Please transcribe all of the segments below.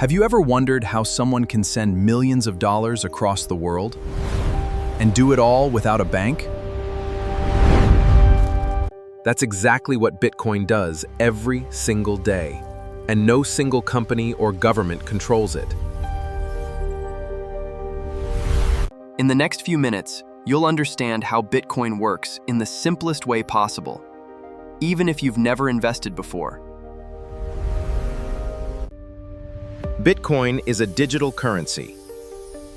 Have you ever wondered how someone can send millions of dollars across the world and do it all without a bank? That's exactly what Bitcoin does every single day, and no single company or government controls it. In the next few minutes, you'll understand how Bitcoin works in the simplest way possible, even if you've never invested before. Bitcoin is a digital currency.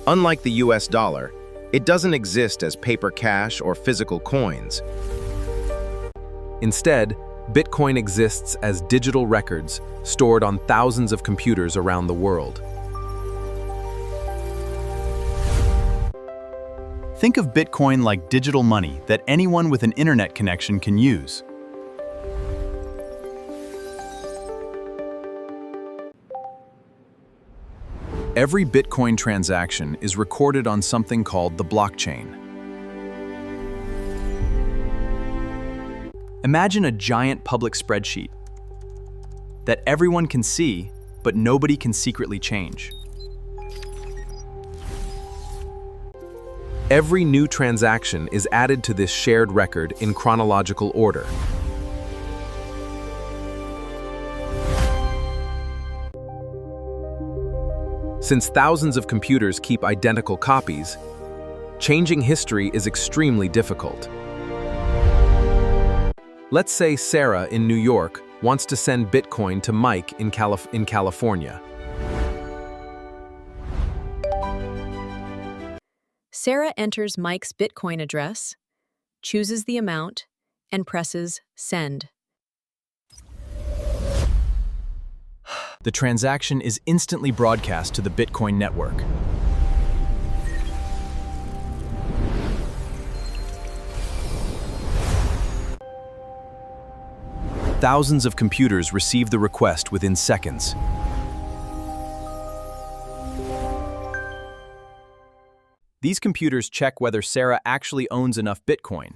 Unlike the US dollar, it doesn't exist as paper cash or physical coins. Instead, Bitcoin exists as digital records stored on thousands of computers around the world. Think of Bitcoin like digital money that anyone with an internet connection can use. Every Bitcoin transaction is recorded on something called the blockchain. Imagine a giant public spreadsheet that everyone can see, but nobody can secretly change. Every new transaction is added to this shared record in chronological order. Since thousands of computers keep identical copies, changing history is extremely difficult. Let's say Sarah in New York wants to send Bitcoin to Mike in California. Sarah enters Mike's Bitcoin address, chooses the amount, and presses Send. The transaction is instantly broadcast to the Bitcoin network. Thousands of computers receive the request within seconds. These computers check whether Sarah actually owns enough Bitcoin.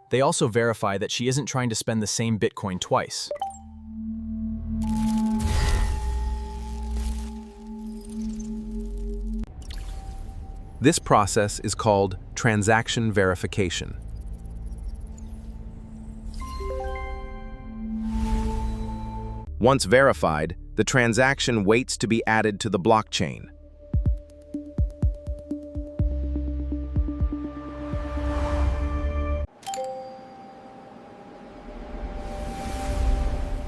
They also verify that she isn't trying to spend the same Bitcoin twice. This process is called transaction verification. Once verified, the transaction waits to be added to the blockchain.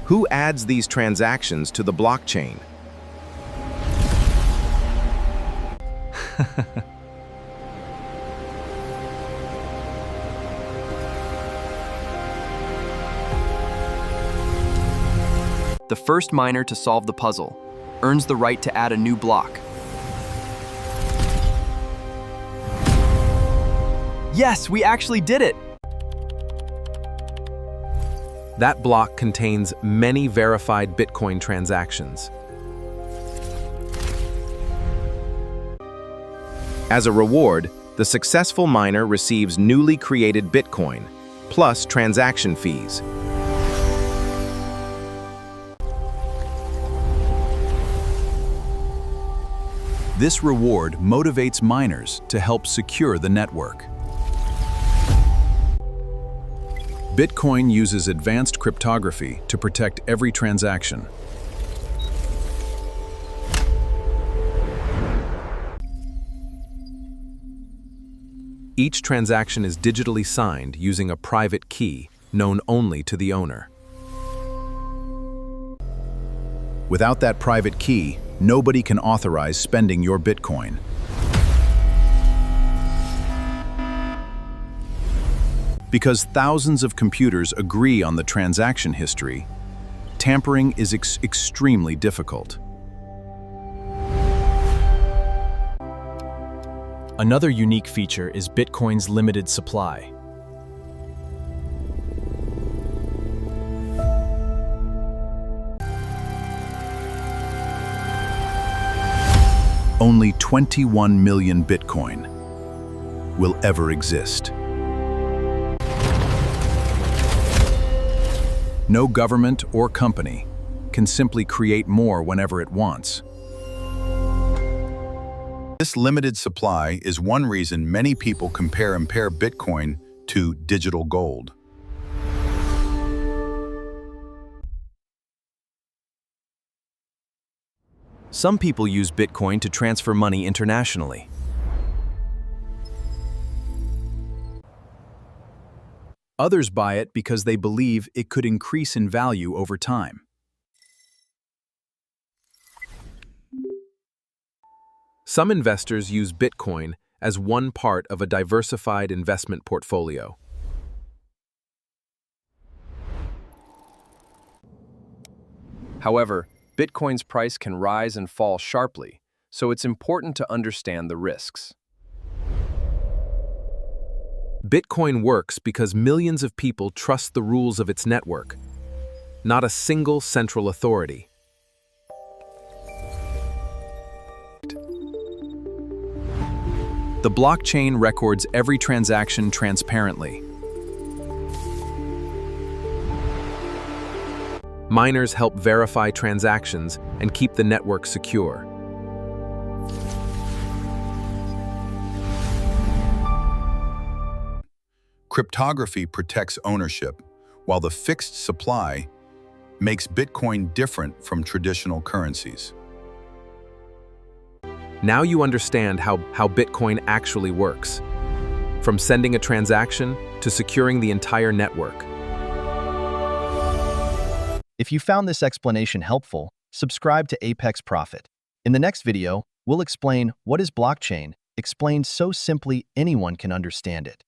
Who adds these transactions to the blockchain? The first miner to solve the puzzle earns the right to add a new block. Yes, we actually did it! That block contains many verified Bitcoin transactions. As a reward, the successful miner receives newly created Bitcoin, plus transaction fees. This reward motivates miners to help secure the network. Bitcoin uses advanced cryptography to protect every transaction. Each transaction is digitally signed using a private key known only to the owner. Without that private key, nobody can authorize spending your Bitcoin. Because thousands of computers agree on the transaction history, tampering is extremely difficult. Another unique feature is Bitcoin's limited supply. Only 21 million Bitcoin will ever exist. No government or company can simply create more whenever it wants. This limited supply is one reason many people compare Bitcoin to digital gold. Some people use Bitcoin to transfer money internationally. Others buy it because they believe it could increase in value over time. Some investors use Bitcoin as one part of a diversified investment portfolio. However, Bitcoin's price can rise and fall sharply, so it's important to understand the risks. Bitcoin works because millions of people trust the rules of its network, not a single central authority. The blockchain records every transaction transparently. Miners help verify transactions and keep the network secure. Cryptography protects ownership, while the fixed supply makes Bitcoin different from traditional currencies. Now you understand how Bitcoin actually works, from sending a transaction to securing the entire network. If you found this explanation helpful, subscribe to Apex Profit. In the next video, we'll explain what is blockchain, explained so simply anyone can understand it.